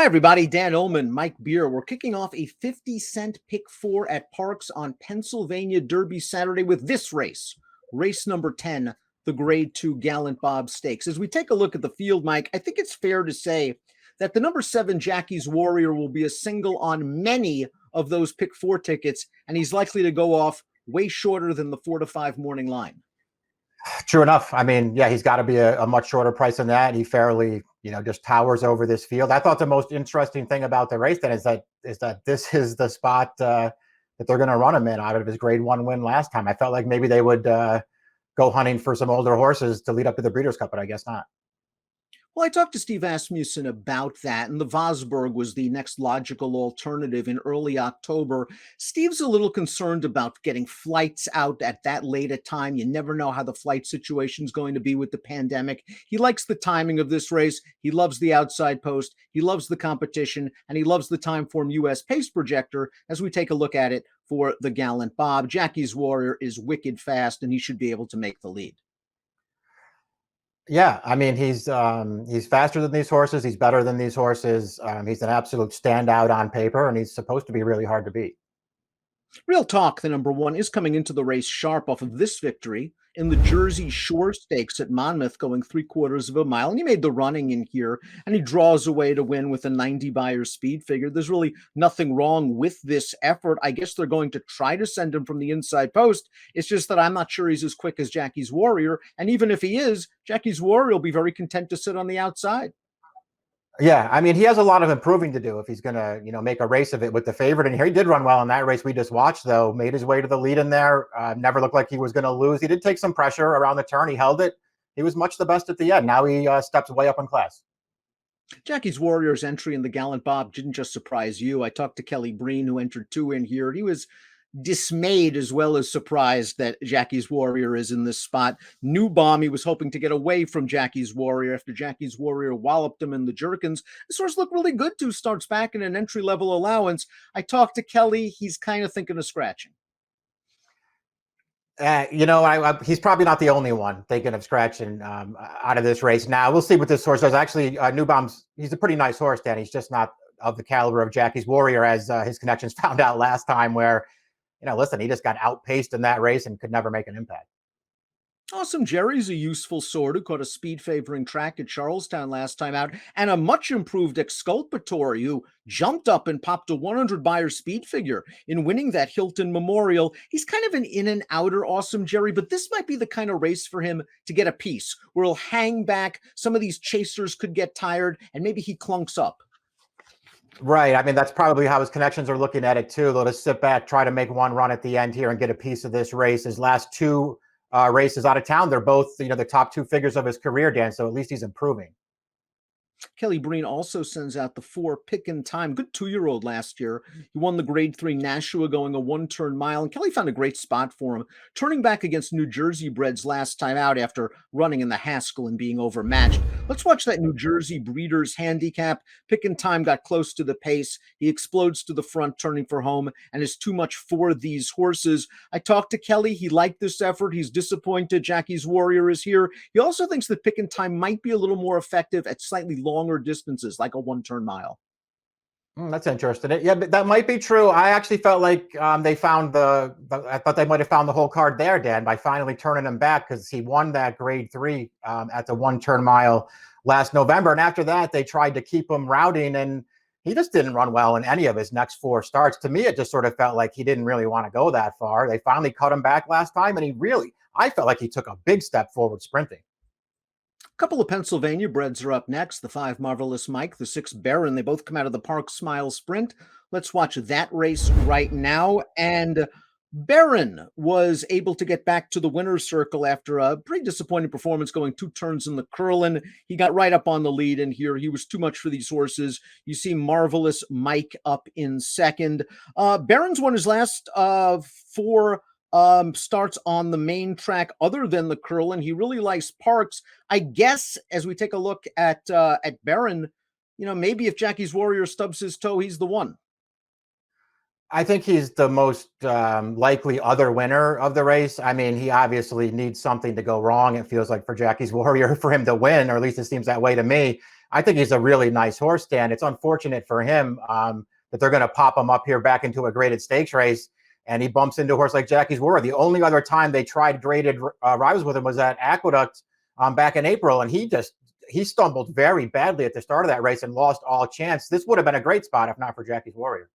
Hi, everybody. Dan Illman, Mike Beer. We're kicking off a 50-cent pick four at Parx on Pennsylvania Derby Saturday with this race, race number 10, the Grade 2 Gallant Bob Stakes. As we take a look at the field, Mike, I think it's fair to say that the number 7 Jackie's Warrior will be a single on many of those pick four tickets, and he's likely to go off way shorter than the 4 to 5 morning line. True enough. I mean, yeah, he's got to be a much shorter price than that. He fairly, just towers over this field. I thought the most interesting thing about the race then is that this is the spot that they're going to run him in out of his Grade 1 win last time. I felt like maybe they would go hunting for some older horses to lead up to the Breeders' Cup, but I guess not. Well, I talked to Steve Asmussen about that, and the Vosburg was the next logical alternative in early October. Steve's a little concerned about getting flights out at that late a time. You never know how the flight situation is going to be with the pandemic. He likes the timing of this race. He loves the outside post. He loves the competition, and he loves the Timeform US pace projector as we take a look at it for the Gallant Bob. Jackie's Warrior is wicked fast, and he should be able to make the lead. Yeah, I mean, he's faster than these horses. He's better than these horses. He's an absolute standout on paper, and he's supposed to be really hard to beat. Real Talk, the number 1, is coming into the race sharp off of this victory in the Jersey Shore Stakes at Monmouth, going 3/4 of a mile. And he made the running in here, and he draws away to win with a 90 Beyer speed figure. There's really nothing wrong with this effort. I guess they're going to try to send him from the inside post. It's just that I'm not sure he's as quick as Jackie's Warrior. And even if he is, Jackie's Warrior will be very content to sit on the outside. Yeah, I mean, he has a lot of improving to do if he's going to, make a race of it with the favorite. And here he did run well in that race we just watched, though. Made his way to the lead in there. Never looked like he was going to lose. He did take some pressure around the turn. He held it. He was much the best at the end. Now he steps way up in class. Jackie's Warrior's entry in the Gallant Bob didn't just surprise you. I talked to Kelly Breen, who entered 2 in here. He was dismayed as well as surprised that Jackie's Warrior is in this spot. New Bomb, he was hoping to get away from Jackie's Warrior after Jackie's Warrior walloped him in the Jerkins. This horse looked really good too, starts back in an entry-level allowance. I talked to Kelly. He's kind of thinking of scratching. He's probably not the only one thinking of scratching out of this race. Now, we'll see what this horse does. Actually, New Bomb's, he's a pretty nice horse, Dan. He's just not of the caliber of Jackie's Warrior, as his connections found out last time, where listen, he just got outpaced in that race and could never make an impact. Awesome Jerry's a useful sort who caught a speed-favoring track at Charlestown last time out, and a much-improved Exculpatory who jumped up and popped a 100 Beyer speed figure in winning that Hilton Memorial. He's kind of an in-and-outer Awesome Jerry, but this might be the kind of race for him to get a piece, where he'll hang back. Some of these chasers could get tired, and maybe he clunks up. Right. I mean, that's probably how his connections are looking at it, too. They'll just sit back, try to make one run at the end here and get a piece of this race. His last 2 races out of town, they're both, the top 2 figures of his career, Dan. So at least he's improving. Kelly Breen also sends out the 4 Pick and Time, good 2-year-old last year. He won the Grade 3 Nashua going a 1-turn mile, and Kelly found a great spot for him, turning back against New Jersey breds last time out after running in the Haskell and being overmatched. Let's watch that New Jersey Breeders handicap. Pick and Time got close to the pace. He explodes to the front, turning for home, and is too much for these horses. I talked to Kelly. He liked this effort. He's disappointed Jackie's Warrior is here. He also thinks that Pick and Time might be a little more effective at slightly longer distances, like a 1-turn mile. That's interesting. Yeah, but that might be true. I actually felt like they found I thought they might have found the whole card there, Dan, by finally turning him back, because he won that Grade 3 at the 1-turn mile last November. And after that, they tried to keep him routing, and he just didn't run well in any of his next 4 starts. To me, it just sort of felt like he didn't really want to go that far. They finally cut him back last time, and I felt like he took a big step forward sprinting. A couple of Pennsylvania breds are up next. The 5 Marvelous Mike, the 6 Baron. They both come out of the Parx Smile Sprint. Let's watch that race right now. And Baron was able to get back to the winner's circle after a pretty disappointing performance, going 2 turns in the Curlin. He got right up on the lead in here. He was too much for these horses. You see Marvelous Mike up in second. Baron's won his last 4 starts on the main track other than the Curlin. He really likes Parx. I guess as we take a look at Baron, maybe if Jackie's Warrior stubs his toe, he's the one. I think he's the most likely other winner of the race. I mean, he obviously needs something to go wrong, it feels like, for Jackie's Warrior for him to win, or at least it seems that way to me. I think he's a really nice horse, Dan. It's unfortunate for him that they're going to pop him up here back into a graded stakes race, and he bumps into a horse like Jackie's Warrior. The only other time they tried graded rivals with him was at Aqueduct back in April, and he stumbled very badly at the start of that race and lost all chance. This would have been a great spot if not for Jackie's Warrior.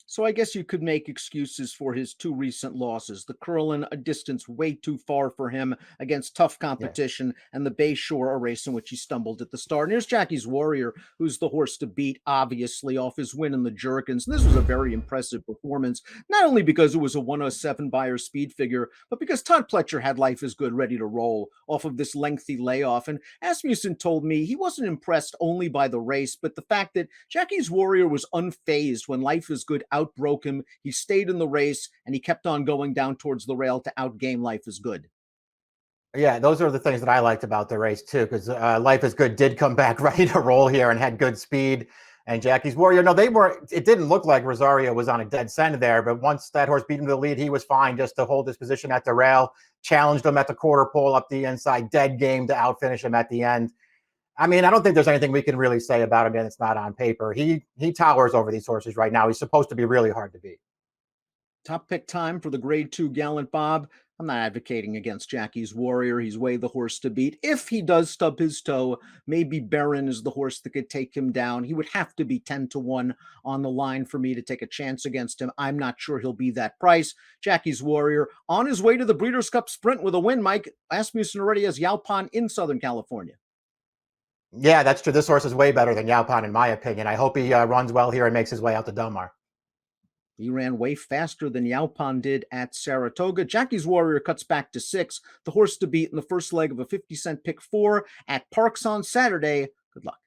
So I guess you could make excuses for his two recent losses. The Curlin, a distance way too far for him against tough Yeah. competition, and the Bayshore, a race in which he stumbled at the start. And here's Jackie's Warrior, who's the horse to beat, obviously, off his win in the Jerkins. And this was a very impressive performance, not only because it was a 107 Beyer speed figure, but because Todd Pletcher had Life is Good ready to roll off of this lengthy layoff. And Asmussen told me he wasn't impressed only by the race, but the fact that Jackie's Warrior was unfazed when Life is Good outbroke him. He stayed in the race and he kept on going down towards the rail to outgame Life is Good. Yeah, those are the things that I liked about the race too, because Life is Good did come back ready to roll here and had good speed. And Jackie's Warrior, no, they were. It didn't look like Rosario was on a dead scent there, but once that horse beat him to the lead, he was fine just to hold his position at the rail. Challenged him at the quarter pole up the inside, dead game to outfinish him at the end. I mean, I don't think there's anything we can really say about him, and it's not on paper. He towers over these horses right now. He's supposed to be really hard to beat. Top pick time for the grade 2 Gallant Bob. I'm not advocating against Jackie's Warrior. He's way the horse to beat. If he does stub his toe, maybe Barron is the horse that could take him down. He would have to be 10-1 on the line for me to take a chance against him. I'm not sure he'll be that price. Jackie's Warrior on his way to the Breeders' Cup Sprint with a win, Mike. Asmussen already has Yalpan in Southern California. Yeah, that's true. This horse is way better than Yalpan, in my opinion. I hope he runs well here and makes his way out to Del Mar. He ran way faster than Yalpan did at Saratoga. Jackie's Warrior cuts back to 6. The horse to beat in the first leg of a 50-cent pick 4 at Parx on Saturday. Good luck.